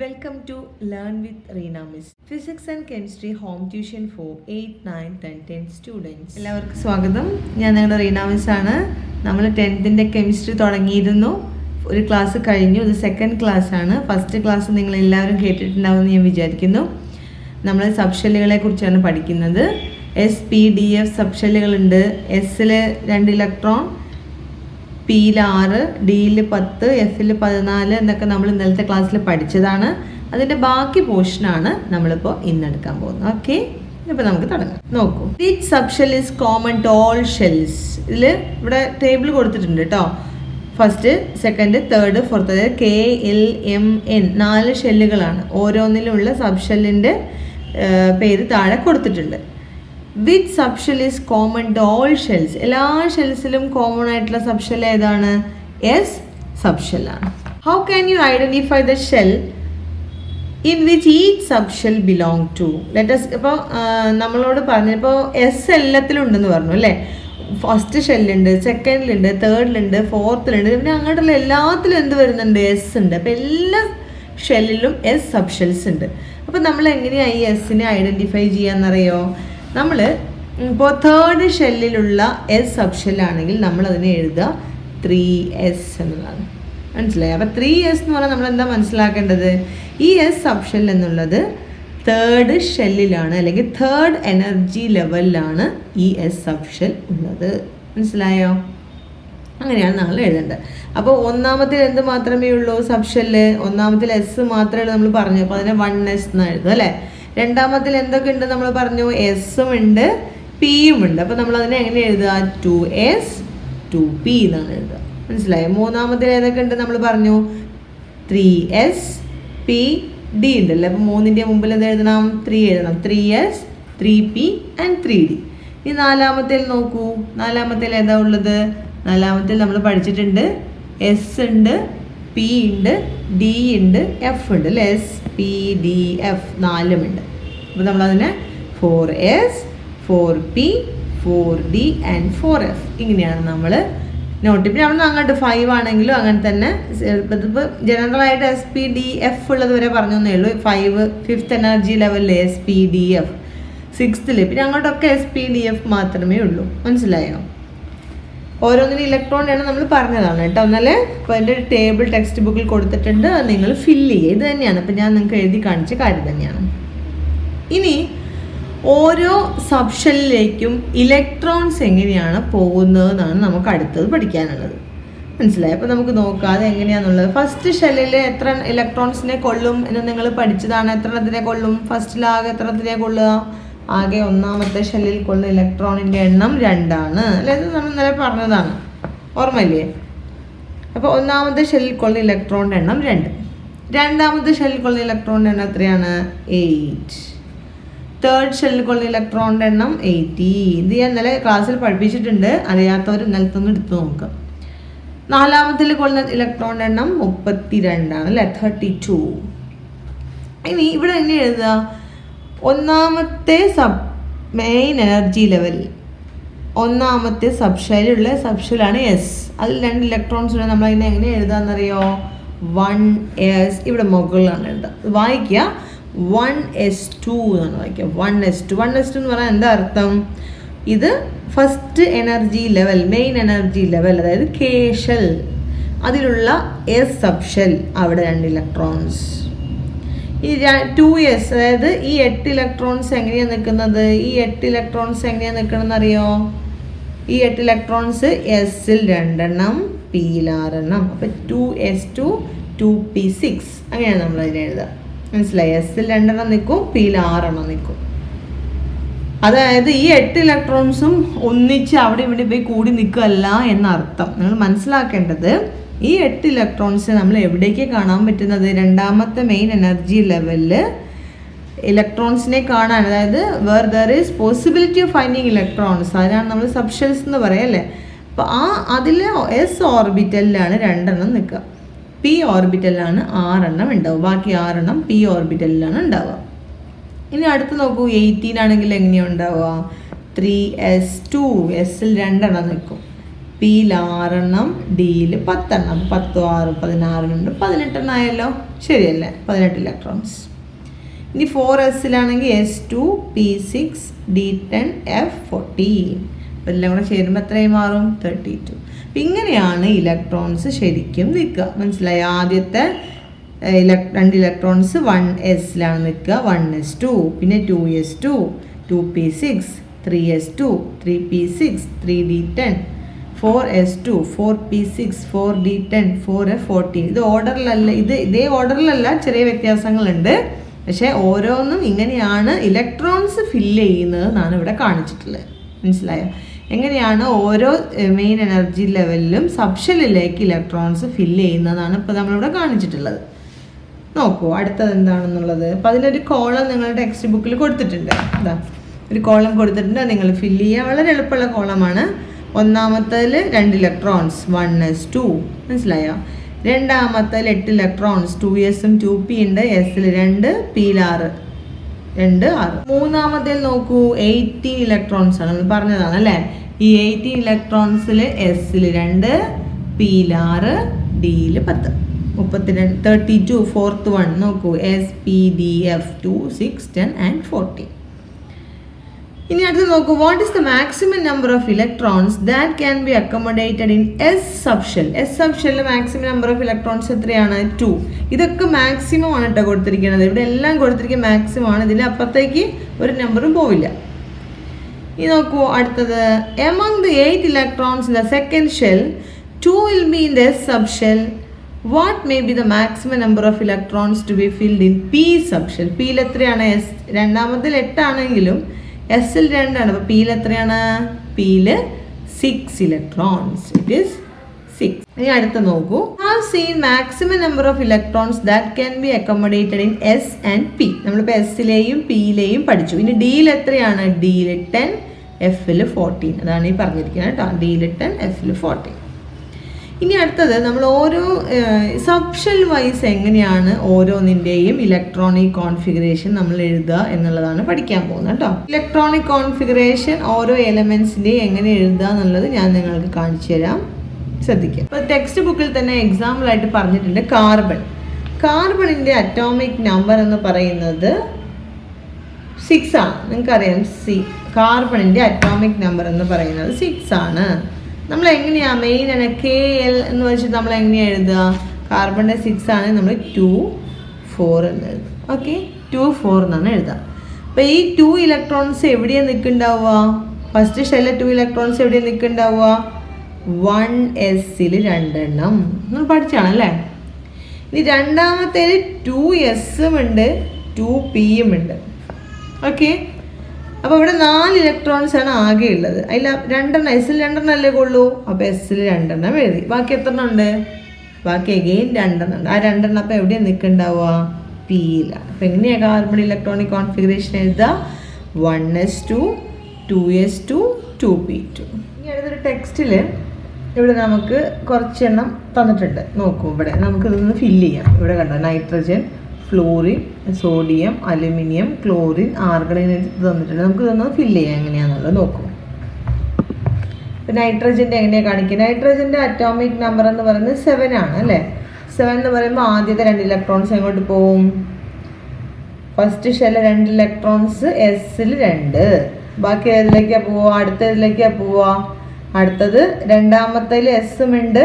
Welcome to Learn with Reena Miss. Physics and Chemistry Home Tuition for 8, 9, 10, 10 students. എല്ലാവർക്കും സ്വാഗതം. ഞാൻ നിങ്ങളുടെ Reena miss ആണ്. നമ്മൾ 10th കെമിസ്ട്രി തുടങ്ങിയിരുന്നു. ഒരു ക്ലാസ് കഴിഞ്ഞു. ഇത് സെക്കൻഡ് ക്ലാസ് ആണ്. ഫസ്റ്റ് ക്ലാസ് നിങ്ങൾ എല്ലാവരും കേട്ടിട്ടുണ്ടാവുമെന്ന് ഞാൻ വിചാരിക്കുന്നു. നമ്മൾ സബ്ഷെല്ലുകളെ കുറിച്ചാണ് പഠിക്കുന്നത്. SPDF സബ്ഷെല്ലുകളുണ്ട്. എസ്സിൽ 2 ഇലക്ട്രോൺ, പിയിൽ 6, ഡിയിൽ 10, എഫിൽ 14 എന്നൊക്കെ നമ്മൾ ഇന്നലത്തെ ക്ലാസ്സിൽ പഠിച്ചതാണ്. അതിൻ്റെ ബാക്കി പോർഷനാണ് നമ്മളിപ്പോൾ ഇന്നെടുക്കാൻ പോകുന്നത്. ഓക്കെ, ഇപ്പോൾ നമുക്ക് തുടങ്ങാം. നോക്കൂ, which subshell is common to all shells. ഇതിൽ ഇവിടെ ടേബിൾ കൊടുത്തിട്ടുണ്ട് കേട്ടോ. ഫസ്റ്റ്, സെക്കൻഡ്, തേർഡ്, ഫോർത്ത്, അതായത് KLMN 4 ഷെല്ലുകളാണ്. ഓരോന്നിലുള്ള സബ്ഷെല്ലിൻ്റെ പേര് താഴെ കൊടുത്തിട്ടുണ്ട്. Which subshell is common to all shells. എല്ലാ ഷെൽസിലും കോമൺ ആയിട്ടുള്ള സബ്ഷെൽ ഏതാണ്? എസ് സബ്ഷെല്ലാണ്. How can you identify the shell in which each subshell belong to. Let's ഇപ്പോൾ നമ്മളോട് പറഞ്ഞപ്പോൾ എസ് എല്ലാത്തിലും ഉണ്ടെന്ന് പറഞ്ഞു അല്ലേ. ഫസ്റ്റ് ഷെല്ലുണ്ട്, സെക്കൻഡിലുണ്ട്, തേർഡിലുണ്ട്, ഫോർത്തിലുണ്ട്, പിന്നെ അങ്ങോട്ടുള്ള എല്ലാത്തിലും എന്ത് വരുന്നുണ്ട്? എസ് ഉണ്ട്. അപ്പോൾ എല്ലാ ഷെല്ലിലും എസ് സബ്ഷെൽസ് ഉണ്ട്. അപ്പോൾ നമ്മൾ എങ്ങനെയാണ് ഈ എസ്സിനെ ഐഡൻറ്റിഫൈ ചെയ്യാമെന്നറിയോ? നമ്മൾ ഇപ്പോൾ തേർഡ് ഷെല്ലിലുള്ള എസ് സബ്ഷെല്ലാണെങ്കിൽ നമ്മളതിനെ എഴുതുക 3s എന്നുള്ളതാണ്. മനസ്സിലായി? അപ്പോൾ 3s എന്ന് പറഞ്ഞാൽ നമ്മൾ എന്താ മനസ്സിലാക്കേണ്ടത്? ഈ എസ് സബ്ഷെൽ എന്നുള്ളത് തേർഡ് ഷെല്ലിലാണ്, അല്ലെങ്കിൽ തേർഡ് എനർജി ലെവലിലാണ് ഈ എസ് സബ്ഷെൽ ഉള്ളത്. മനസ്സിലായോ? അങ്ങനെയാണ് നമ്മൾ എഴുതേണ്ടത്. അപ്പോൾ ഒന്നാമത്തിൽ എന്ത് മാത്രമേ ഉള്ളൂ? സബ്ഷെല്ല്. ഒന്നാമത്തിൽ എസ് മാത്രമേ ഉള്ളൂ നമ്മൾ പറഞ്ഞു. അപ്പോൾ അതിനെ 1s എന്ന് എഴുതും അല്ലേ. രണ്ടാമത്തിൽ എന്തൊക്കെ ഉണ്ട് നമ്മൾ പറഞ്ഞു? എസ്സും ഉണ്ട്, പിയും ഉണ്ട്. അപ്പോൾ നമ്മൾ അതിനെ എങ്ങനെ എഴുതുക? 2s 2p എന്നാണ് എഴുതുക. മനസ്സിലായോ? മൂന്നാമത്തിൽ ഏതൊക്കെ ഉണ്ട് നമ്മൾ പറഞ്ഞു? 3s p d ഉണ്ടല്ലോ. അപ്പോൾ 3ന്റെ മുമ്പിൽ എന്ത് എഴുതണം? 3 എഴുതണം. 3s 3p and 3d. ഈ നാലാമത്തിൽ നോക്കൂ. നാലാമത്തിൽ ഏതാ ഉള്ളത്? നാലാമത്തിൽ നമ്മൾ പഠിച്ചിട്ടുണ്ട് എസ് ഉണ്ട്, പി ഉണ്ട്, ഡി ഉണ്ട്, എഫ് ഉണ്ട് അല്ലേ. എസ് പി ഡി എഫ് 4 ഉണ്ട്. അപ്പോൾ നമ്മളതിനെ 4s 4p 4d and 4f ഇങ്ങനെയാണ് നമ്മൾ നോട്ട്. പിന്നെ അവിടെ നിന്ന് അങ്ങോട്ട് 5 ആണെങ്കിലും അങ്ങനെ തന്നെ. ഇപ്പോൾ ജനറലായിട്ട് SPDF ഉള്ളത് വരെ പറഞ്ഞേ ഉള്ളൂ. 5 5th എനർജി ലെവലിൽ SPDF, 6th പിന്നെ അങ്ങോട്ടൊക്കെ SPDF മാത്രമേ ഉള്ളൂ. മനസ്സിലായോ? ഓരോന്നിനും ഇലക്ട്രോണിനാണ് നമ്മൾ പറഞ്ഞതാണ് കേട്ടോ. എന്നാലേ ഇപ്പോൾ എൻ്റെ ഒരു ടേബിൾ ടെക്സ്റ്റ് ബുക്കിൽ കൊടുത്തിട്ടുണ്ട്, അത് നിങ്ങൾ ഫില്ല് ചെയ്യുക. ഇത് തന്നെയാണ്. അപ്പോൾ ഞാൻ നിങ്ങൾക്ക് എഴുതി കാണിച്ച കാര്യം തന്നെയാണ്. ഇനി ഓരോ സബ്ഷെല്ലിലേക്കും ഇലക്ട്രോൺസ് എങ്ങനെയാണ് പോകുന്നതെന്നാണ് നമുക്ക് അടുത്തത് പഠിക്കാനുള്ളത്. മനസ്സിലായി? അപ്പോൾ നമുക്ക് നോക്കാം അത് എങ്ങനെയാണെന്നുള്ളത്. ഫസ്റ്റ് ഷെല്ലിൽ എത്ര ഇലക്ട്രോൺസിനെ കൊള്ളും എന്ന് നിങ്ങൾ പഠിച്ചതാണ്. എത്ര എണ്ണത്തിനെ കൊള്ളും? ഫസ്റ്റിലാകെ എത്ര എണ്ണത്തിനെ കൊള്ളുക? ആകെ ഒന്നാമത്തെ ഷെല്ലിൽ കൊള്ളുന്ന ഇലക്ട്രോണിൻ്റെ എണ്ണം 2 ആണ് അല്ലേ. ഇത് നമ്മൾ ഇന്നലെ പറഞ്ഞതാണ്, ഓർമ്മയില്ലേ? അപ്പോൾ ഒന്നാമത്തെ ഷെല്ലിൽ കൊള്ളുന്ന ഇലക്ട്രോണിൻ്റെ എണ്ണം 2. രണ്ടാമത്തെ ഷെല്ലിൽ കൊള്ളുന്ന ഇലക്ട്രോണിൻ്റെ എണ്ണം എത്രയാണ്? 8. തേർഡ് ഷെല്ലിൽ കൊള്ളുന്ന ഇലക്ട്രോണിൻ്റെ എണ്ണം 80. ഇത് ഞാൻ ഇന്നലെ ക്ലാസ്സിൽ പഠിപ്പിച്ചിട്ടുണ്ട്. അറിയാത്തവർ ഇന്നലത്തെ ഒന്ന് എടുത്ത് നോക്കാം. നാലാമത്തിൽ കൊള്ളുന്ന ഇലക്ട്രോണിൻ്റെ എണ്ണം 32 ആണ് അല്ലേ, 32. ഇനി ഇവിടെ എങ്ങനെ എഴുതുക? ഒന്നാമത്തെ മെയിൻ എനർജി ലെവൽ, ഒന്നാമത്തെ സബ്ഷെല്ലുള്ള സബ്ഷെല്ലാണ് എസ്. അതിൽ 2 ഇലക്ട്രോൺസ് ഉണ്ട്. നമ്മളതിനെ എങ്ങനെ എഴുതാമെന്നറിയോ? 1s ഇവിടെ മുകളിലാണ് എഴുതുക. വായിക്കുക 1s2 എന്നാണ് വായിക്കുക. 1s2 എന്ന് പറഞ്ഞാൽ എന്താ അർത്ഥം? ഇത് first energy level, main energy level, അതായത് K ഷെൽ, അതിലുള്ള എസ് സബ്ഷെൽ, അവിടെ 2 ഇലക്ട്രോൺസ്. ഈ 2s, അതായത് ഈ 8 ഇലക്ട്രോൺസ് എങ്ങനെയാണ് നിൽക്കുന്നത്? ഈ 8 ഇലക്ട്രോൺസ് എങ്ങനെയാണ് നിൽക്കണമെന്ന് അറിയോ? ഈ 8 ഇലക്ട്രോൺസ് എസ്സിൽ 2 എണ്ണം, പിയിൽ 6 എണ്ണം. അപ്പോൾ 2s2 2p6 അങ്ങനെയാണ് നമ്മൾ അതിനെ എഴുതുക. മനസ്സിലായി? എസ്സിൽ 2 എണ്ണം നിൽക്കും, പിയിൽ 6 എണ്ണം നിൽക്കും. അതായത് ഈ 8 ഇലക്ട്രോൺസും ഒന്നിച്ച് അവിടെ ഇവിടെ പോയി കൂടി നിൽക്കുകയല്ല എന്നർത്ഥം. നിങ്ങൾ മനസ്സിലാക്കേണ്ടത് ഈ 8 ഇലക്ട്രോൺസ് നമ്മൾ എവിടേക്ക് കാണാൻ പറ്റുന്നത്? രണ്ടാമത്തെ മെയിൻ എനർജി ലെവലിൽ ഇലക്ട്രോൺസിനെ കാണാൻ, അതായത് where there is possibility of finding electrons, അതിനാണ് നമ്മൾ സബ്ഷെൽസ് എന്ന് പറയാം അല്ലേ. അപ്പോൾ അതിൽ എസ് ഓർബിറ്റലിലാണ് 2 എണ്ണം നിൽക്കുക, പി ഓർബിറ്റലിലാണ് 6 എണ്ണം ഉണ്ടാവുക, ബാക്കി 6 എണ്ണം പി ഓർബിറ്റലിലാണ് ഉണ്ടാവുക. ഇനി അടുത്ത് നോക്കൂ, 18 ആണെങ്കിൽ എങ്ങനെയാണ് ഉണ്ടാവുക? 3s2 എസ്സിൽ 2 എണ്ണം നിൽക്കും, പിയിൽ 6 എണ്ണം, ഡിയിൽ 10 എണ്ണം. 10 6 16 18 എണ്ണം ആയല്ലോ, ശരിയല്ലേ? 18 ഇലക്ട്രോൺസ്. ഇനി 4s S2 P6 D10 F14. അപ്പോൾ എല്ലാം കൂടെ ചേരുമ്പോൾ എത്രയും മാറും? 32. അപ്പം ഇങ്ങനെയാണ് ഇലക്ട്രോൺസ് ശരിക്കും നിൽക്കുക. മനസ്സിലായി? ആദ്യത്തെ 2 ഇലക്ട്രോൺസ് 1s നിൽക്കുക, 1s2, പിന്നെ 2s2 2p6 3s2 3p6 3d10 4s2 4p6 4d10 4f14. ഇത് ഓർഡറിലല്ല, ഇതേ ഓർഡറിലല്ല, ചെറിയ വ്യത്യാസങ്ങളുണ്ട്. പക്ഷേ ഓരോന്നും ഇങ്ങനെയാണ് ഇലക്ട്രോൺസ് ഫില്ല് ചെയ്യുന്നത് എന്നാണ് ഇവിടെ കാണിച്ചിട്ടുള്ളത്. മനസ്സിലായോ? എങ്ങനെയാണ് ഓരോ മെയിൻ എനർജി ലെവലിലും സബ്ഷെല്ലിലേക്ക് ഇലക്ട്രോൺസ് ഫില്ല് ചെയ്യുന്നതാണ് ഇപ്പോൾ നമ്മളിവിടെ കാണിച്ചിട്ടുള്ളത്. നോക്കൂ അടുത്തത് എന്താണെന്നുള്ളത്. അപ്പോൾ അതിലൊരു കോളം നിങ്ങളുടെ ടെക്സ്റ്റ് ബുക്കിൽ കൊടുത്തിട്ടുണ്ട്. അതാ ഒരു കോളം കൊടുത്തിട്ടുണ്ട്, നിങ്ങൾ ഫില്ല് ചെയ്യുക. വളരെ എളുപ്പമുള്ള കോളമാണ്. ഒന്നാമത്തേതിൽ 2 ഇലക്ട്രോൺസ് 1s2, മനസ്സിലായോ? രണ്ടാമത്തേതിൽ 8 ഇലക്ട്രോൺസ് 2sഉം 2p ഉണ്ട്, എസിൽ 2 പിയിൽ 6 2 6. മൂന്നാമത്തേൽ നോക്കൂ 18 ഇലക്ട്രോൺസ് ആണ്, നമ്മൾ പറഞ്ഞതാണ് അല്ലേ? ഈ 18 ഇലക്ട്രോൺസിൽ എസിൽ 2 പിയിൽ 6 ഡിയിൽ 10 32 32 ഫോർത്ത് 1 നോക്കൂ SPDF2 6 10 and 14. ഇനി അടുത്ത് നോക്കൂ, what is the maximum number of electrons that can be accommodated in S subshell. S സബ്ഷെല്ലിൽ മാക്സിമം നമ്പർ ഓഫ് ഇലക്ട്രോൺസ് എത്രയാണ്? 2. ഇതൊക്കെ മാക്സിമം ആണ് കേട്ടോ കൊടുത്തിരിക്കുന്നത്. ഇവിടെ എല്ലാം കൊടുത്തിരിക്കുന്നത് മാക്സിമം ആണ്, ഇതിൽ അപ്പുറത്തേക്ക് ഒരു നമ്പറും പോവില്ല. ഇനി നോക്കൂ അടുത്തത്, among the 8 electrons in the second shell 2 will be in the s subshell. What may be the maximum number of electrons to be filled in p subshell. പിയിൽ എത്രയാണ്? എസ് രണ്ടാമത്തിൽ 8 ആണെങ്കിലും എസിൽ 2 ആണ്. അപ്പോൾ പിയിൽ എത്രയാണ്? പിയിൽ 6 ഇലക്ട്രോൺസ്. It is 6. ഇനി അടുത്ത നോക്കൂ, have seen maximum number of electrons that can be accommodated in S and P. നമ്മളിപ്പോൾ എസിലെയും പിയിലെയും പഠിച്ചു. ഇനി ഡിയിൽ എത്രയാണ്? ഡിയിൽ 10 എഫിൽ 14. അതാണ് ഈ പറഞ്ഞിരിക്കുന്നത് കേട്ടോ, ഡിയിൽ 10 എഫിൽ 14. ഇനി അടുത്തത് നമ്മൾ ഓരോ സബ്ഷെൽ വൈസ് എങ്ങനെയാണ് ഓരോന്നിൻ്റെയും ഇലക്ട്രോണിക് കോൺഫിഗറേഷൻ നമ്മൾ എഴുതുക എന്നുള്ളതാണ് പഠിക്കാൻ പോകുന്നത് കേട്ടോ. ഇലക്ട്രോണിക് കോൺഫിഗറേഷൻ ഓരോ എലമെൻസിൻ്റെയും എങ്ങനെ എഴുതുക എന്നുള്ളത് ഞാൻ നിങ്ങൾക്ക് കാണിച്ചു തരാം, ശ്രദ്ധിക്കുക. ഇപ്പോൾ ടെക്സ്റ്റ് ബുക്കിൽ തന്നെ എക്സാമ്പിളായിട്ട് പറഞ്ഞിട്ടുണ്ട് കാർബൺ. കാർബണിൻ്റെ അറ്റോമിക് നമ്പർ എന്ന് പറയുന്നത് 6 ആണ്. നിങ്ങൾക്കറിയാം കാർബണിൻ്റെ അറ്റോമിക് നമ്പർ എന്ന് പറയുന്നത് 6 ആണ്. നമ്മൾ എങ്ങനെയാണ് മെയിൻ ആണ് KL എന്ന് വെച്ചിട്ട് നമ്മൾ എങ്ങനെയാണ് എഴുതുക? കാർബണിൻ്റെ 6 ആണ്, നമ്മൾ 2 4 എന്ന് എഴുതും. ഓക്കെ, 2 4 എന്നാണ് എഴുതുക. അപ്പോൾ ഈ 2 ഇലക്ട്രോൺസ് എവിടെയാണ് നിൽക്കുന്നുണ്ടാവുക? ഫസ്റ്റ് ഷെല്ലിൽ 2 ഇലക്ട്രോൺസ് എവിടെയാണ് നിൽക്കുന്നുണ്ടാവുക? 1sൽ 2 എണ്ണം നമ്മൾ പഠിച്ചാണല്ലേ. ഇനി രണ്ടാമത്തേൽ 2sഉം ഉണ്ട് 2pയും ഉണ്ട്. ഓക്കെ, അപ്പോൾ ഇവിടെ 4 ഇലക്ട്രോൺസ് ആണ് ആകെ ഉള്ളത്. അതിൽ 2 എണ്ണം എസിൽ 2 എണ്ണം അല്ലേ കൊള്ളൂ. അപ്പോൾ എസിൽ 2 എണ്ണം എഴുതി. ബാക്കി എത്ര എണ്ണം ഉണ്ട്? ബാക്കി അഗെയിൻ 2 എണ്ണം ഉണ്ട്. ആ 2 എണ്ണം അപ്പോൾ എവിടെയാണ് നിൽക്കുന്നുണ്ടാവുക? പിയിലാണ്. അപ്പോൾ എങ്ങനെയാണ് കാർബൺ ഇലക്ട്രോണിക് കോൺഫിഗറേഷൻ എഴുതുക? 1s2 2s2 2p2. ഇനി അടുത്തൊരു ടെക്സ്റ്റിൽ ഇവിടെ നമുക്ക് കുറച്ചെണ്ണം തന്നിട്ടുണ്ട്. നോക്കൂ, ഇവിടെ നമുക്കിതൊന്ന് ഫില്ല് ചെയ്യാം. ഇവിടെ കണ്ടോ, nitrogen, florin, sodium, aluminium, chlorine, argon തന്നിട്ടുണ്ട്. നമുക്ക് ഇതൊന്ന് ഫില്ല് ചെയ്യാം എങ്ങനെയാണെന്നുള്ളത് നോക്കൂ. ഇപ്പം നൈട്രജൻ്റെ എങ്ങനെയാണ് കാണിക്കുക? നൈട്രജൻ്റെ അറ്റോമിക് നമ്പർ എന്ന് പറയുന്നത് 7 ആണ് അല്ലേ. 7 എന്ന് പറയുമ്പോൾ ആദ്യത്തെ 2 ഇലക്ട്രോൺസ് എങ്ങോട്ട് പോവും? ഫസ്റ്റ് ഷെല്ലിൽ 2 ഇലക്ട്രോൺസ് എസിൽ 2. ബാക്കി ഏതിലേക്കാണ് പോവുക? അടുത്തതിലേക്കാണ് പോവുക. അടുത്തത് രണ്ടാമത്തേൽ എസും ഉണ്ട്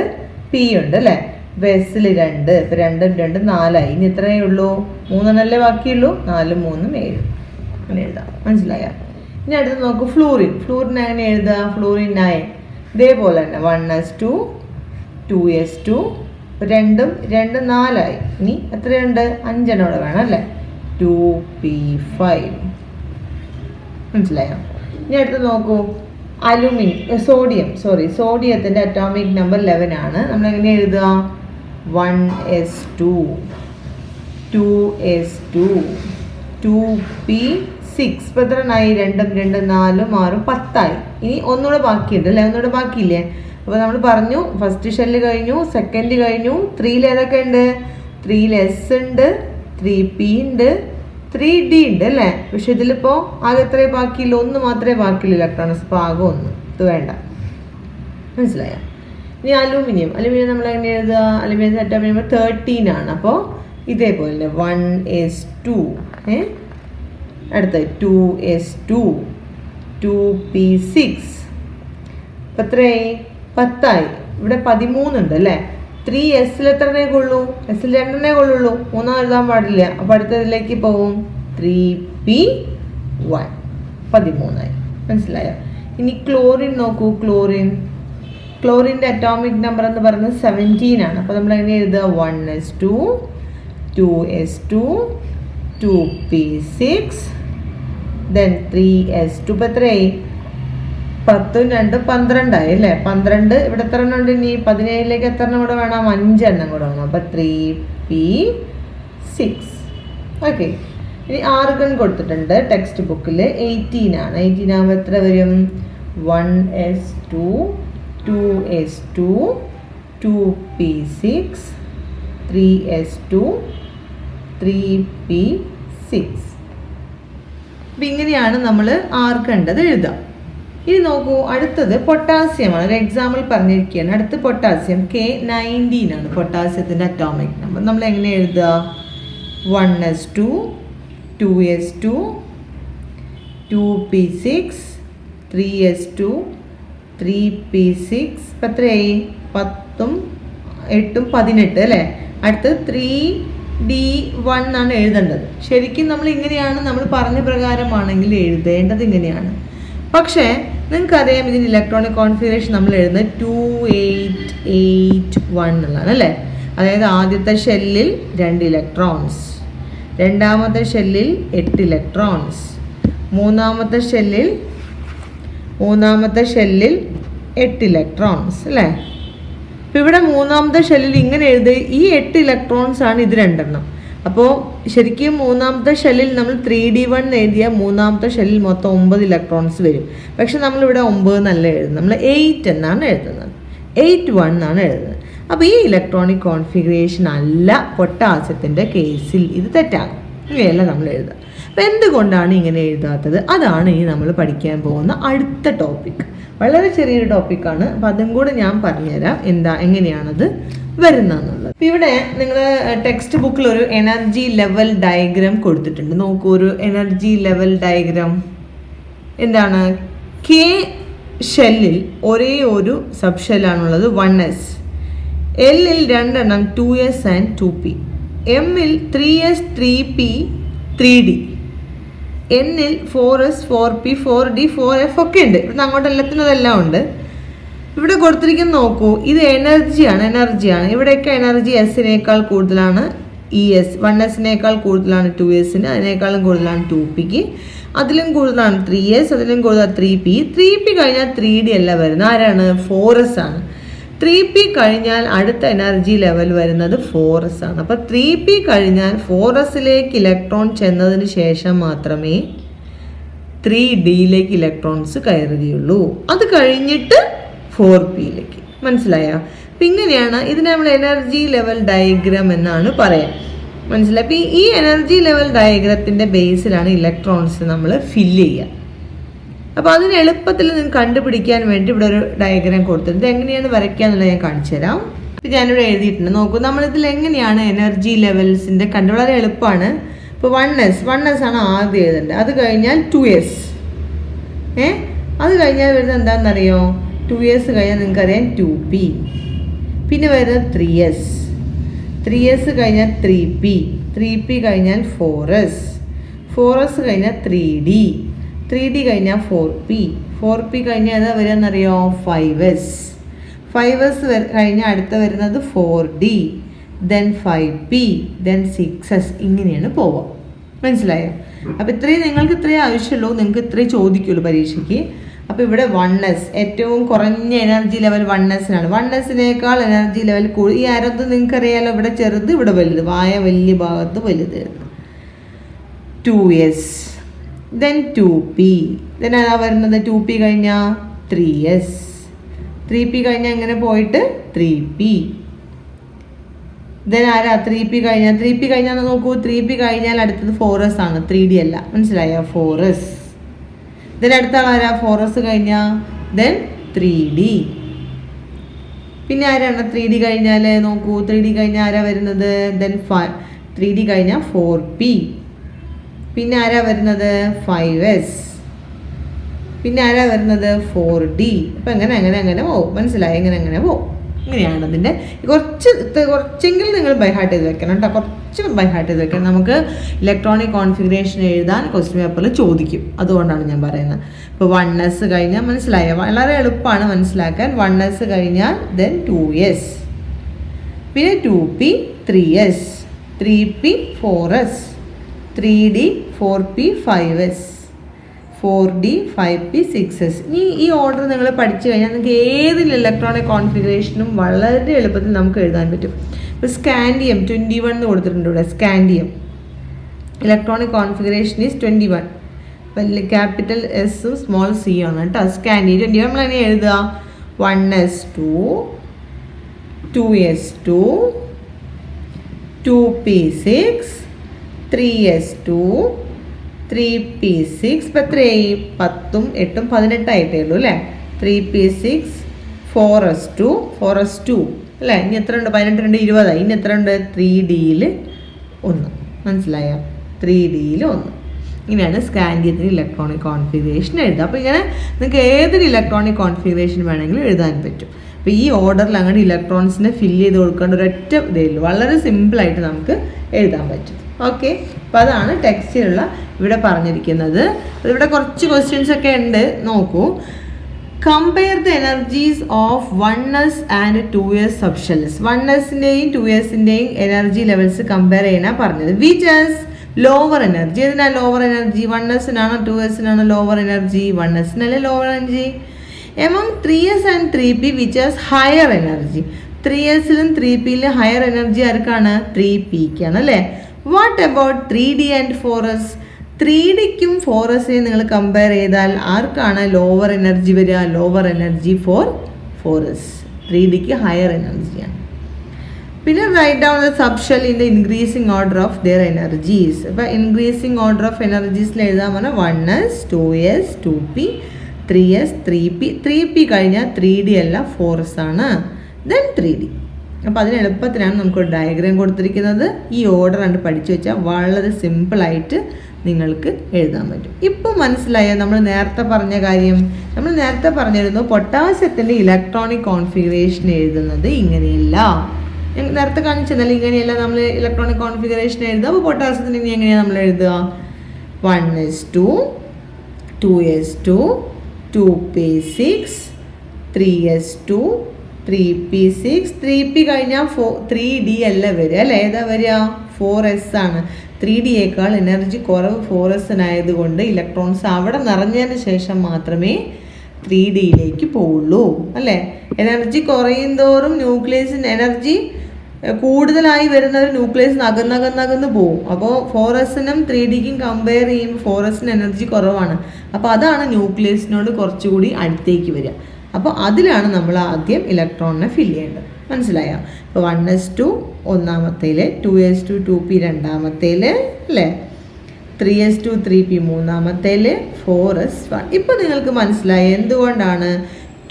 പി ഉണ്ട് അല്ലേ. ഇപ്പോൾ എസിൽ 2, ഇപ്പോൾ 2 2 4 ഇനി ഇത്രയേ ഉള്ളൂ, 3 എണ്ണല്ലേ ബാക്കിയുള്ളൂ. 4 3 7 അങ്ങനെ എഴുതാം. മനസ്സിലായോ? ഇനി അടുത്ത് നോക്കൂ, ഫ്ലൂറിൻ. ഫ്ലൂറിൻ എങ്ങനെ എഴുതുക? ഫ്ലൂറിൻ 9 ഇതേപോലെ തന്നെ 1s2 2s2 2 2 4 ഇനി എത്രയുണ്ട്? 5 എണ്ണം ഇവിടെ വേണം അല്ലേ. 2p5. മനസ്സിലായോ? ഇനി അടുത്ത് നോക്കൂ, സോഡിയത്തിൻ്റെ അറ്റോമിക് നമ്പർ 11 ആണ്. നമ്മൾ എങ്ങനെ എഴുതുക? 1s2 2s2 2p6. ഇപ്പോൾ എത്ര എണ്ണമായി? 2 2 4 6 10 ഇനി ഒന്നുകൂടെ ബാക്കിയുണ്ട് അല്ലേ. ഒന്നുകൂടെ ബാക്കിയില്ലേ. അപ്പോൾ നമ്മൾ പറഞ്ഞു ഫസ്റ്റ് ഷെല്ല് കഴിഞ്ഞു, സെക്കൻഡ് കഴിഞ്ഞു. 3ൽ ഏതൊക്കെ ഉണ്ട്? 3ൽ എസ് ഉണ്ട്, 3p ഉണ്ട്, 3d ഉണ്ട് അല്ലേ. പക്ഷെ ഇതിലിപ്പോൾ ആകെ എത്രയേ ബാക്കിയില്ല? 1 മാത്രമേ ബാക്കിയുള്ളൂ ഇലക്ട്രോൺസ്. ഇപ്പോൾ ആകെ 1. ഇത് വേണ്ട. മനസ്സിലായോ? ഇനി അലൂമിനിയം നമ്മൾ എങ്ങനെ എഴുതുക? അലൂമിനിയം ആറ്റോമിക് നമ്പർ 13 ആണ്. അപ്പോൾ ഇതേപോലെ 1s2, അടുത്ത 2s2, 2p6. അപ്പം എത്രയായി? 10ആയി. ഇവിടെ 13 ഉണ്ട് അല്ലേ? 3s എത്രണ്ണേ കൊള്ളൂ? എസിൽ 2 കൊള്ളുള്ളൂ, 3 എഴുതാൻ പാടില്ല. അപ്പോൾ അടുത്തതിലേക്ക് പോവും 3p1, 13ആയി. മനസ്സിലായോ? ഇനി ക്ലോറിൻ നോക്കൂ. ക്ലോറിൻ്റെ അറ്റോമിക് നമ്പർ എന്ന് പറയുന്നത് 17 ആണ്. അപ്പോൾ നമ്മൾ എങ്ങനെ എഴുതുക? 1s2, 2s2, 2p6, then 3s2. ഇപ്പം എത്രയായി? 10 2 12 അല്ലേ? 12. ഇവിടെ എത്ര എണ്ണം ഉണ്ട്? ഇനി 17ലേക്ക് എത്ര എണ്ണം കൂടെ വേണം? 5 എണ്ണം കൂടെ വേണം. അപ്പം 3p6. ഓക്കെ. ഇനി ആർഗൺ കൊടുത്തിട്ടുണ്ട് ടെക്സ്റ്റ് ബുക്കിൽ. 18 ആണ്. 18 ആകുമ്പോൾ എത്ര വരും? 1s2, 2s2, 2p6, 3s2, 3p6. അപ്പം ഇങ്ങനെയാണ് നമ്മൾ ആർക്കണ്ടത് എഴുതാം. ഇനി നോക്കൂ, അടുത്തത് പൊട്ടാസ്യമാണ്. ഒരു എക്സാമ്പിൾ പറഞ്ഞിരിക്കുകയാണ്. അടുത്ത് പൊട്ടാസ്യം K19 ആണ് പൊട്ടാസ്യത്തിൻ്റെ അറ്റോമിക് നമ്പർ. നമ്മൾ എങ്ങനെ എഴുതുക? 1s2, 2s2, 2p6, 3s2, 3p6. ഇപ്പം എത്രയായി? 10ഉം 8ഉം 18 അല്ലേ? അടുത്ത് 3d1 ആണ് എഴുതേണ്ടത്. ശരിക്കും നമ്മൾ ഇങ്ങനെയാണ്, നമ്മൾ പറഞ്ഞ പ്രകാരമാണെങ്കിൽ എഴുതേണ്ടത് ഇങ്ങനെയാണ്. പക്ഷേ നിങ്ങൾക്കറിയാം ഇതിന് ഇലക്ട്രോണിക് കോൺഫിഗറേഷൻ നമ്മൾ എഴുതുന്നത് 2881 എന്നുള്ളതാണ് അല്ലേ? അതായത് ആദ്യത്തെ ഷെല്ലിൽ 2 ഇലക്ട്രോൺസ്, രണ്ടാമത്തെ ഷെല്ലിൽ 8 ഇലക്ട്രോൺസ്, മൂന്നാമത്തെ ഷെല്ലിൽ 8 ഇലക്ട്രോൺസ് അല്ലേ? അപ്പോൾ ഇവിടെ മൂന്നാമത്തെ ഷെല്ലിൽ ഇങ്ങനെ എഴുതി, ഈ 8 ഇലക്ട്രോൺസ് ആണ് ഇത് 2 എണ്ണം. അപ്പോൾ ശരിക്കും മൂന്നാമത്തെ ഷെല്ലിൽ നമ്മൾ 3d1 എഴുതിയാൽ മൂന്നാമത്തെ ഷെല്ലിൽ മൊത്തം 9 ഇലക്ട്രോൺസ് വരും. പക്ഷെ നമ്മളിവിടെ 9 എന്നല്ല എഴുതുന്നത്, നമ്മൾ 8 എന്നാണ് എഴുതുന്നത്, 81 എന്നാണ് എഴുതുന്നത്. അപ്പോൾ ഈ ഇലക്ട്രോണിക് കോൺഫിഗറേഷൻ അല്ല പൊട്ടാസ്യത്തിൻ്റെ കേസിൽ, ഇത് തെറ്റാണ്. ഇങ്ങനെയല്ല നമ്മൾ എഴുതുക. അപ്പോൾ എന്തുകൊണ്ടാണ് ഇങ്ങനെ എഴുതാത്തത്? അതാണ് ഇനി നമ്മൾ പഠിക്കാൻ പോകുന്ന അടുത്ത ടോപ്പിക്. വളരെ ചെറിയൊരു ടോപ്പിക്കാണ്. അപ്പം അതും കൂടെ ഞാൻ പറഞ്ഞുതരാം എങ്ങനെയാണത് വരുന്നതെന്നുള്ളത്. അപ്പം ഇവിടെ നിങ്ങൾ ടെക്സ്റ്റ് ബുക്കിൽ ഒരു എനർജി ലെവൽ ഡയഗ്രാം കൊടുത്തിട്ടുണ്ട്. നോക്കൂ, ഒരു എനർജി ലെവൽ ഡയഗ്രാം എന്താണ്? കെ ഷെല്ലിൽ ഒരേ ഒരു സബ് ഷെല്ലാണുള്ളത് 1s, എല്ലിൽ 2 എണ്ണം 2s ആൻഡ് 2p, എമ്മിൽ 3s 3p 3d, എന്നിൽ 4s 4p 4d 4f ഒക്കെ ഉണ്ട്. ഇവിടെ അങ്ങോട്ട് എല്ലാത്തിനും അതെല്ലാം ഉണ്ട്. ഇവിടെ കൊടുത്തിരിക്കുന്ന നോക്കൂ, ഇത് എനർജിയാണ്. ഇവിടെയൊക്കെ എനർജി എസിനേക്കാൾ കൂടുതലാണ് ES, 1s കൂടുതലാണ് 2sന്, അതിനേക്കാളും കൂടുതലാണ് 2pക്ക്, അതിലും കൂടുതലാണ് 3s, അതിലും കൂടുതലാണ് 3p. 3p കഴിഞ്ഞാൽ 3d അല്ല വരുന്നത്, ആരാണ്? 4s ആണ്. 3p കഴിഞ്ഞാൽ അടുത്ത എനർജി ലെവൽ വരുന്നത് 4s ആണ്. അപ്പോൾ 3p കഴിഞ്ഞാൽ 4sലേക്ക് ഇലക്ട്രോൺ ചെന്നതിന് ശേഷം മാത്രമേ 3dയിലേക്ക് ഇലക്ട്രോൺസ് കയറുകയുള്ളൂ. അത് കഴിഞ്ഞിട്ട് 4pയിലേക്ക്. മനസ്സിലായോ? അപ്പം ഇങ്ങനെയാണ് ഇതിനെ നമ്മൾ എനർജി ലെവൽ ഡയഗ്രാം എന്നാണ് പറയാം. മനസ്സിലായി? അപ്പം ഈ എനർജി ലെവൽ ഡയഗ്രത്തിൻ്റെ ബേസിലാണ് ഇലക്ട്രോൺസ് നമ്മൾ ഫില്ല് ചെയ്യുക. അപ്പോൾ അതിന് എളുപ്പത്തിൽ നിങ്ങൾക്ക് കണ്ടുപിടിക്കാൻ വേണ്ടി ഇവിടെ ഒരു ഡയഗ്രാം കൊടുത്തിട്ടുണ്ട്. എങ്ങനെയാണ് വരയ്ക്കുക എന്നുള്ളത് ഞാൻ കാണിച്ചു തരാം. ഇപ്പം ഞാനിവിടെ എഴുതിയിട്ടുണ്ട്. നോക്കൂ, നമ്മളിതിൽ എങ്ങനെയാണ് എനർജി ലെവൽസിൻ്റെ വളരെ എളുപ്പമാണ്. ഇപ്പോൾ 1s ആണ് ആദ്യം എഴുതേണ്ടത്. അത് കഴിഞ്ഞാൽ 2s, അത് കഴിഞ്ഞാൽ വരുന്നത് എന്താണെന്നറിയോ? 2s കഴിഞ്ഞാൽ നിങ്ങൾക്കറിയാം 2p, പിന്നെ വരുന്നത് 3s കഴിഞ്ഞാൽ 3p കഴിഞ്ഞാൽ 4s കഴിഞ്ഞാൽ 3d കഴിഞ്ഞാൽ 4p കഴിഞ്ഞാൽ ഏതാ വരികയെന്നറിയോ? 5s കഴിഞ്ഞാൽ അടുത്ത വരുന്നത് 4d, then 5p, then 6s. ഇങ്ങനെയാണ് പോവുക. മനസ്സിലായോ? അപ്പോൾ നിങ്ങൾക്ക് ഇത്രയും ആവശ്യമുള്ളൂ, നിങ്ങൾക്ക് ഇത്രയും ചോദിക്കുള്ളൂ പരീക്ഷയ്ക്ക്. അപ്പോൾ ഇവിടെ 1s ഏറ്റവും കുറഞ്ഞ എനർജി ലെവൽ 1sനാണ്. 1sനേക്കാൾ എനർജി ലെവൽ കൂടുതൽ. ഈ അരത്ത് നിങ്ങൾക്കറിയാലോ, ഇവിടെ ചെറുത് ഇവിടെ വലുത്, വായ വലിയ ഭാഗത്ത് വലുത്. 2s, then 2p, then അതാ വരുന്നത് 2p കഴിഞ്ഞാൽ 3s, 3p കഴിഞ്ഞാൽ ഇങ്ങനെ പോയിട്ട് 3p, then ആരാ 3p കഴിഞ്ഞാൽ നോക്കൂ, 3p കഴിഞ്ഞാൽ അടുത്തത് 4s ആണ്, 3d അല്ല. മനസ്സിലായോ? 4s. then അടുത്ത ആരാ? 4s കഴിഞ്ഞാൽ then 3d, പിന്നെ ആരാണ് 3D കഴിഞ്ഞാൽ നോക്കൂ, 3D കഴിഞ്ഞാൽ ആരാ വരുന്നത്? ദെൻ 3D കഴിഞ്ഞാൽ 4p. പിന്നെ ആരാ വരുന്നത്? 5s. പിന്നെ ആരാ വരുന്നത്? 4D. അപ്പം അങ്ങനെ പോകും. മനസ്സിലായി? എങ്ങനെ പോകും. ഇങ്ങനെയാണ് അതിൻ്റെ കുറച്ചെങ്കിലും നിങ്ങൾ ബൈ ഹാർട്ട് ചെയ്ത് വെക്കണം കേട്ടോ. കുറച്ച് ബൈ ഹാർട്ട് ചെയ്ത് വെക്കണം. നമുക്ക് ഇലക്ട്രോണിക് കോൺഫിഗറേഷൻ എഴുതാൻ ക്വസ്റ്റ്യൻ പേപ്പറിൽ ചോദിക്കും. അതുകൊണ്ടാണ് ഞാൻ പറയുന്നത്. ഇപ്പോൾ 1s കഴിഞ്ഞാൽ മനസ്സിലായോ? വളരെ എളുപ്പമാണ് മനസ്സിലാക്കാൻ. 1s കഴിഞ്ഞാൽ ദെൻ 2s, പിന്നെ 2p 3s, 3p 4s, 3d 4p 5s, 4d 5p 6s. ഈ ഓർഡർ നിങ്ങൾ പഠിച്ചു കഴിഞ്ഞാൽ നിങ്ങൾക്ക് ഏതിൽ ഇലക്ട്രോണിക് കോൺഫിഗറേഷനും വളരെ എളുപ്പത്തിൽ നമുക്ക് എഴുതാൻ പറ്റും. ഇപ്പോൾ സ്കാൻഡിയം 21 എന്ന് കൊടുത്തിട്ടുണ്ട് ഇവിടെ. Scandium electronic configuration is 21. വലിയ ക്യാപിറ്റൽ എസും സ്മോൾ സി ആണ് കേട്ടോ. സ്കാൻഡിയം 21 നമ്മൾ എങ്ങനെ എഴുതുക? 1s2, 2s2, 2p6, 3s2, 3p6. ഇപ്പം എത്രയായി? 10ഉം 8ഉം 18 ആയിട്ടേ ഉള്ളൂ അല്ലേ? 3p6, 4s2 അല്ലേ? ഇനി എത്ര ഉണ്ട്? 18 ഉണ്ട്, 20. ഇനി എത്ര ഉണ്ട്? 3dയിൽ 1. മനസ്സിലായോ? 3dയിൽ 1. ഇങ്ങനെയാണ് സ്കാൻഡിയത്തിന് ഇലക്ട്രോണിക് കോൺഫിഗറേഷൻ എഴുതുക. അപ്പോൾ ഇങ്ങനെ നിങ്ങൾക്ക് ഏതൊരു ഇലക്ട്രോണിക് കോൺഫിഗറേഷൻ വേണമെങ്കിലും എഴുതാൻ പറ്റും. അപ്പോൾ ഈ ഓർഡറിൽ അങ്ങനെ ഇലക്ട്രോൺസിനെ ഫില്ല് ചെയ്ത് കൊടുക്കേണ്ട ഒരൊറ്റ ഇതേ ഉള്ളൂ. വളരെ സിമ്പിളായിട്ട് നമുക്ക് എഴുതാൻ പറ്റും. ഓക്കെ, അപ്പോൾ അതാണ് ടെക്സ്റ്റിലുള്ള ഇവിടെ പറഞ്ഞിരിക്കുന്നത്. ഇവിടെ കുറച്ച് ക്വസ്റ്റ്യൻസ് ഒക്കെ ഉണ്ട്, നോക്കൂ. Compare the energies of 1s and 2s subshells. 1sൻ്റെയും 2sൻ്റെയും എനർജി ലെവൽസ് കമ്പയർ ചെയ്യാനാണ് പറഞ്ഞത്. Which has lower energy. ഏതിനാ ലോവർ എനർജി? 1sനാണോ 2sനാണോ ലോവർ എനർജി? 1sനല്ലേ lower energy. Among 3s and 3p which has higher energy. 3sലും 3pയിലും ഹയർ എനർജി ആർക്കാണ്? 3pക്കാണ് അല്ലേ. What about 3d and 4s. 3dക്കും 4sനെയും നിങ്ങൾ കമ്പയർ ചെയ്താൽ ആർക്കാണ് ലോവർ എനർജി വരിക? Lower energy for 4s. 3dക്ക് ഹയർ എനർജിയാണ്. പിന്നെ right down the subshell in the increasing order of their energies. ഇപ്പോൾ ഇൻക്രീസിങ് ഓർഡർ ഓഫ് എനർജീസിൽ എഴുതാൻ പറഞ്ഞാൽ 1s, 2s, 2p, 3s, 3p. 3p കഴിഞ്ഞാൽ 3d അല്ല 4s ആണ്. Then 3d. അപ്പോൾ അതിന് എളുപ്പത്തിനാണ് നമുക്ക് ഡയഗ്രാം കൊടുത്തിരിക്കുന്നത്. ഈ ഓർഡർ കണ്ട് പഠിച്ചു വെച്ചാൽ വളരെ സിമ്പിളായിട്ട് നിങ്ങൾക്ക് എഴുതാൻ പറ്റും. ഇപ്പോൾ മനസ്സിലായോ നമ്മൾ നേരത്തെ പറഞ്ഞ കാര്യം? നമ്മൾ നേരത്തെ പറഞ്ഞിരുന്നു പൊട്ടാസ്യത്തിൻ്റെ ഇലക്ട്രോണിക് കോൺഫിഗറേഷൻ എഴുതുന്നത് ഇങ്ങനെയല്ല. നേരത്തെ കാണിച്ചെന്നല്ല ഇങ്ങനെയല്ല നമ്മൾ ഇലക്ട്രോണിക് കോൺഫിഗറേഷൻ എഴുതുക. അപ്പോൾ പൊട്ടാസ്യത്തിന് ഇനി എങ്ങനെയാണ് നമ്മൾ എഴുതുക? 1s2, 2s2, 2p6, 3s2, 3p6. 3p കഴിഞ്ഞാൽ 3d അല്ല വരിക അല്ലേ? ഏതാ വരിക? 4s ആണ്. 3dയേക്കാൾ എനർജി കുറവ് 4sനായതുകൊണ്ട് ഇലക്ട്രോൺസ് അവിടെ നിറഞ്ഞതിന് ശേഷം മാത്രമേ 3dയിലേക്ക് പോവുള്ളൂ അല്ലേ. എനർജി കുറയും തോറും ന്യൂക്ലിയസിന് എനർജി കൂടുതലായി വരുന്നവർ ന്യൂക്ലിയസ് നകന്നകന്ന് പോവും. അപ്പോൾ 4sനും 3dക്കും കമ്പയർ ചെയ്യുമ്പോൾ 4sന് എനർജി കുറവാണ്. അപ്പോൾ അതാണ് ന്യൂക്ലിയസിനോട് കുറച്ചുകൂടി അടുത്തേക്ക് വരിക. അപ്പോൾ അതിലാണ് നമ്മൾ ആദ്യം ഇലക്ട്രോണിനെ ഫില്ല് ചെയ്യേണ്ടത്. മനസ്സിലായോ? ഇപ്പോൾ 1s2 ഒന്നാമത്തേൽ, 2s2 2p രണ്ടാമത്തേൽ അല്ലേ, 3s2 3p മൂന്നാമത്തേൽ, 4s1. ഇപ്പോൾ നിങ്ങൾക്ക് മനസ്സിലായി എന്തുകൊണ്ടാണ്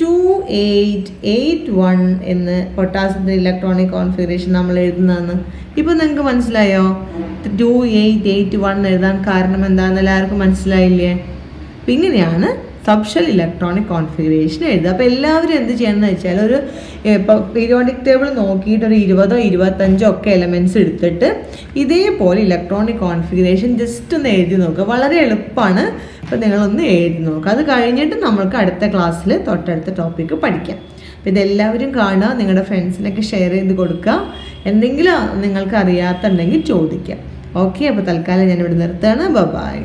2881 എന്ന് പൊട്ടാസ്യത്തിൻ്റെ ഇലക്ട്രോണിക് കോൺഫിഗറേഷൻ നമ്മൾ എഴുതുന്നതെന്ന്. ഇപ്പോൾ നിങ്ങൾക്ക് മനസ്സിലായോ? 2881 എഴുതാൻ കാരണം എന്താണെന്ന് എല്ലാവർക്കും മനസ്സിലായില്ലേ? അപ്പം ഇങ്ങനെയാണ് സബ്ഷെൽ ഇലക്ട്രോണിക് കോൺഫിഗറേഷൻ എഴുതുക. അപ്പോൾ എല്ലാവരും എന്ത് ചെയ്യണമെന്ന് വെച്ചാൽ ഒരു ഇപ്പോൾ പീരിയോഡിക് ടേബിൾ നോക്കിയിട്ട് ഒരു 20 25 ഒക്കെ എലമെൻറ്റ്സ് എടുത്തിട്ട് ഇതേപോലെ ഇലക്ട്രോണിക് കോൺഫിഗറേഷൻ ജസ്റ്റ് ഒന്ന് എഴുതി നോക്കുക. വളരെ എളുപ്പമാണ്. അപ്പോൾ നിങ്ങളൊന്ന് എഴുതി നോക്കുക. അത് കഴിഞ്ഞിട്ട് നമ്മൾക്ക് അടുത്ത ക്ലാസ്സിൽ തൊട്ടടുത്ത ടോപ്പിക്ക് പഠിക്കാം. അപ്പോൾ ഇതെല്ലാവരും കാണുക, നിങ്ങളുടെ ഫ്രണ്ട്സിനൊക്കെ ഷെയർ ചെയ്ത് കൊടുക്കുക. എന്തെങ്കിലും നിങ്ങൾക്ക് അറിയാത്തുണ്ടെങ്കിൽ ചോദിക്കാം. ഓക്കെ, അപ്പോൾ തൽക്കാലം ഞാനിവിടെ നിർത്തുകയാണ്. ബൈ.